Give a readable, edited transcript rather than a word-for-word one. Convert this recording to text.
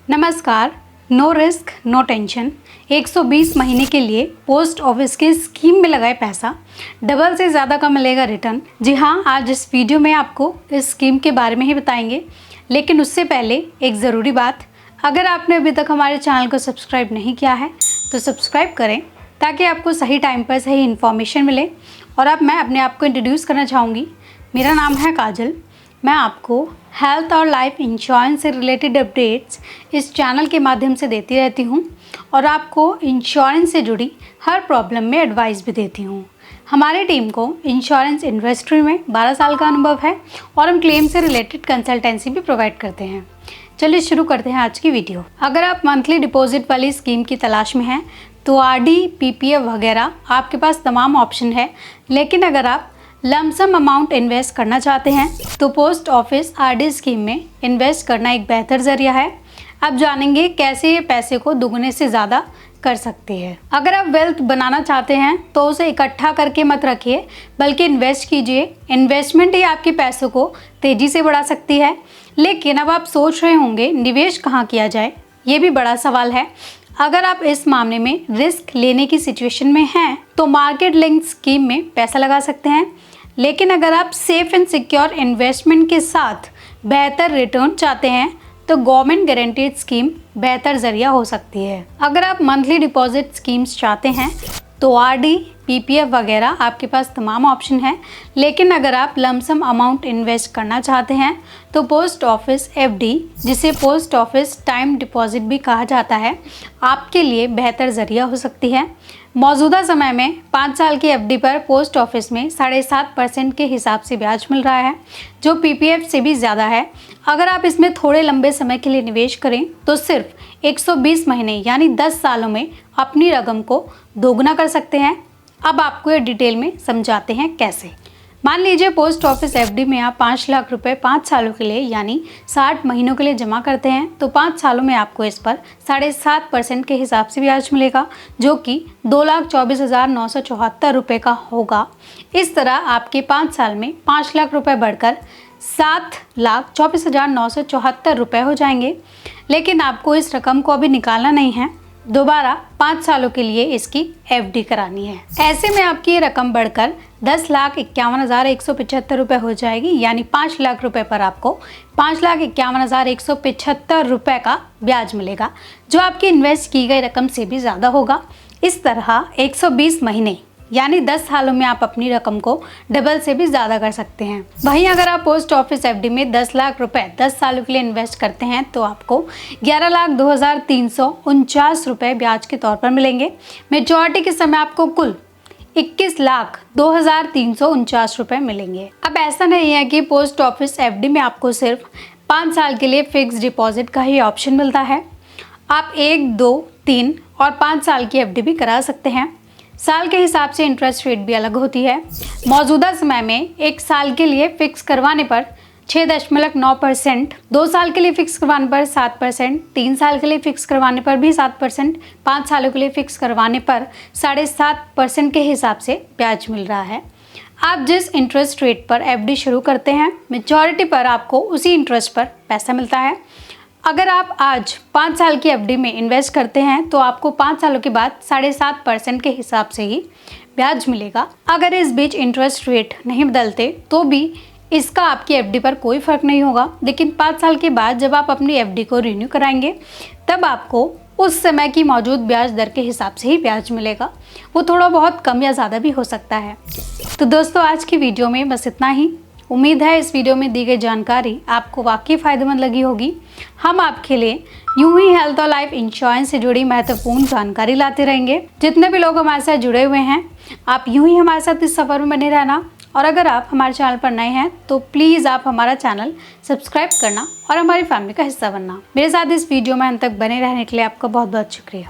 नमस्कार। No risk no tension 120 महीने के लिए पोस्ट ऑफिस के स्कीम में लगाए पैसा डबल से ज़्यादा का मिलेगा रिटर्न। जी हाँ, आज इस वीडियो में आपको इस स्कीम के बारे में ही बताएंगे। लेकिन उससे पहले एक ज़रूरी बात, अगर आपने अभी तक हमारे चैनल को सब्सक्राइब नहीं किया है तो सब्सक्राइब करें ताकि आपको सही टाइम पर सही इन्फॉर्मेशन मिले। और अब मैं अपने आप को इंट्रोड्यूस करना चाहूँगी। मेरा नाम है काजल। मैं आपको हेल्थ और लाइफ इंश्योरेंस से रिलेटेड अपडेट्स इस चैनल के माध्यम से देती रहती हूँ और आपको इंश्योरेंस से जुड़ी हर प्रॉब्लम में एडवाइस भी देती हूँ। हमारी टीम को इंश्योरेंस इंडस्ट्री में 12 साल का अनुभव है और हम क्लेम से रिलेटेड कंसल्टेंसी भी प्रोवाइड करते हैं। चलिए शुरू करते हैं आज की वीडियो। अगर आप मंथली डिपॉजिट वाली स्कीम की तलाश में हैं तो आरडी, पीपीएफ वगैरह आपके पास तमाम ऑप्शन है। लेकिन अगर आप लमसम अमाउंट इन्वेस्ट करना चाहते हैं तो पोस्ट ऑफिस आरडी स्कीम में इन्वेस्ट करना एक बेहतर जरिया है। अब जानेंगे कैसे ये पैसे को दुगने से ज़्यादा कर सकते हैं। अगर आप वेल्थ बनाना चाहते हैं तो उसे इकट्ठा करके मत रखिए, बल्कि इन्वेस्ट कीजिए। इन्वेस्टमेंट ही आपके पैसों को तेज़ी से बढ़ा सकती है। लेकिन अब आप सोच रहे होंगे निवेश कहाँ किया जाए, ये भी बड़ा सवाल है। अगर आप इस मामले में रिस्क लेने की सिचुएशन में हैं तो मार्केट लिंक स्कीम में पैसा लगा सकते हैं। लेकिन अगर आप सेफ एंड सिक्योर इन्वेस्टमेंट के साथ बेहतर रिटर्न चाहते हैं तो गवर्नमेंट गारंटीड स्कीम बेहतर जरिया हो सकती है। अगर आप मंथली डिपॉजिट स्कीम्स चाहते हैं तो आरडी, पीपीएफ वगैरह आपके पास तमाम ऑप्शन है। लेकिन अगर आप लमसम अमाउंट इन्वेस्ट करना चाहते हैं तो पोस्ट ऑफिस एफडी, जिसे पोस्ट ऑफिस टाइम डिपॉजिट भी कहा जाता है, आपके लिए बेहतर जरिया हो सकती है। मौजूदा समय में 5 साल की एफडी पर पोस्ट ऑफिस में 7.5% के हिसाब से ब्याज मिल रहा है, जो पीपीएफ से भी ज़्यादा है। अगर आप इसमें थोड़े लंबे समय के लिए निवेश करें तो सिर्फ 120 महीने यानी 10 सालों में अपनी रकम को दोगुना कर सकते हैं। अब आपको ये डिटेल में समझाते हैं कैसे। मान लीजिए पोस्ट ऑफिस एफडी में आप 5 लाख रुपए 5 सालों के लिए यानी 60 महीनों के लिए जमा करते हैं तो 5 सालों में आपको इस पर 7.5% के हिसाब से ब्याज मिलेगा, जो कि 2,24,974 रुपये का होगा। इस तरह आपके 5 साल में 5 लाख रुपए बढ़कर 7,24,974 रुपये हो जाएंगे। लेकिन आपको इस रकम को अभी निकालना नहीं है, दोबारा 5 सालों के लिए इसकी एफडी करानी है। ऐसे में आपकी ये रकम बढ़कर 10,51,175 रुपये हो जाएगी, यानी 5 लाख रुपए पर आपको 5,51,175 रुपये का ब्याज मिलेगा, जो आपकी इन्वेस्ट की गई रकम से भी ज़्यादा होगा। इस तरह 120 महीने यानी 10 सालों में आप अपनी रकम को डबल से भी ज़्यादा कर सकते हैं। वहीं अगर आप पोस्ट ऑफिस एफडी में 10 लाख रुपए 10 सालों के लिए इन्वेस्ट करते हैं तो आपको 11,02,349 रुपये ब्याज के तौर पर मिलेंगे। मेच्योरिटी के समय आपको कुल 21,02,349 रुपये मिलेंगे। अब ऐसा नहीं है कि पोस्ट ऑफिस एफडी में आपको सिर्फ 5 साल के लिए फिक्स डिपॉजिट का ही ऑप्शन मिलता है। आप 1, 2, 3 और 5 साल की एफडी भी करा सकते हैं। साल के हिसाब से इंटरेस्ट रेट भी अलग होती है। मौजूदा समय में 1 साल के लिए फिक्स करवाने पर 6.9%, 2 साल के लिए फिक्स करवाने पर 7%, 3 साल के लिए फिक्स करवाने पर भी 7%, 5 सालों के लिए फिक्स करवाने पर 7.5% के हिसाब से ब्याज मिल रहा है। आप जिस इंटरेस्ट रेट पर एफडी शुरू करते हैं, मैच्योरिटी पर आपको उसी इंटरेस्ट पर पैसा मिलता है। अगर आप आज 5 साल की एफडी में इन्वेस्ट करते हैं तो आपको 5 सालों के बाद 7.5% के हिसाब से ही ब्याज मिलेगा। अगर इस बीच इंटरेस्ट रेट नहीं बदलते तो भी इसका आपकी एफडी पर कोई फ़र्क नहीं होगा। लेकिन 5 साल के बाद जब आप अपनी एफडी को रिन्यू कराएंगे तब आपको उस समय की मौजूद ब्याज दर के हिसाब से ही ब्याज मिलेगा। वो थोड़ा बहुत कम या ज़्यादा भी हो सकता है। तो दोस्तों, आज की वीडियो में बस इतना ही। उम्मीद है इस वीडियो में दी गई जानकारी आपको वाकई फ़ायदेमंद लगी होगी। हम आपके लिए यूं ही हेल्थ और लाइफ इंश्योरेंस से जुड़ी महत्वपूर्ण जानकारी लाते रहेंगे। जितने भी लोग हमारे साथ जुड़े हुए हैं, आप यूं ही हमारे साथ इस सफ़र में बने रहना। और अगर आप हमारे चैनल पर नए हैं तो प्लीज़ आप हमारा चैनल सब्सक्राइब करना और हमारी फैमिली का हिस्सा बनना। मेरे साथ इस वीडियो में अंत तक बने रहने के लिए आपका बहुत बहुत शुक्रिया।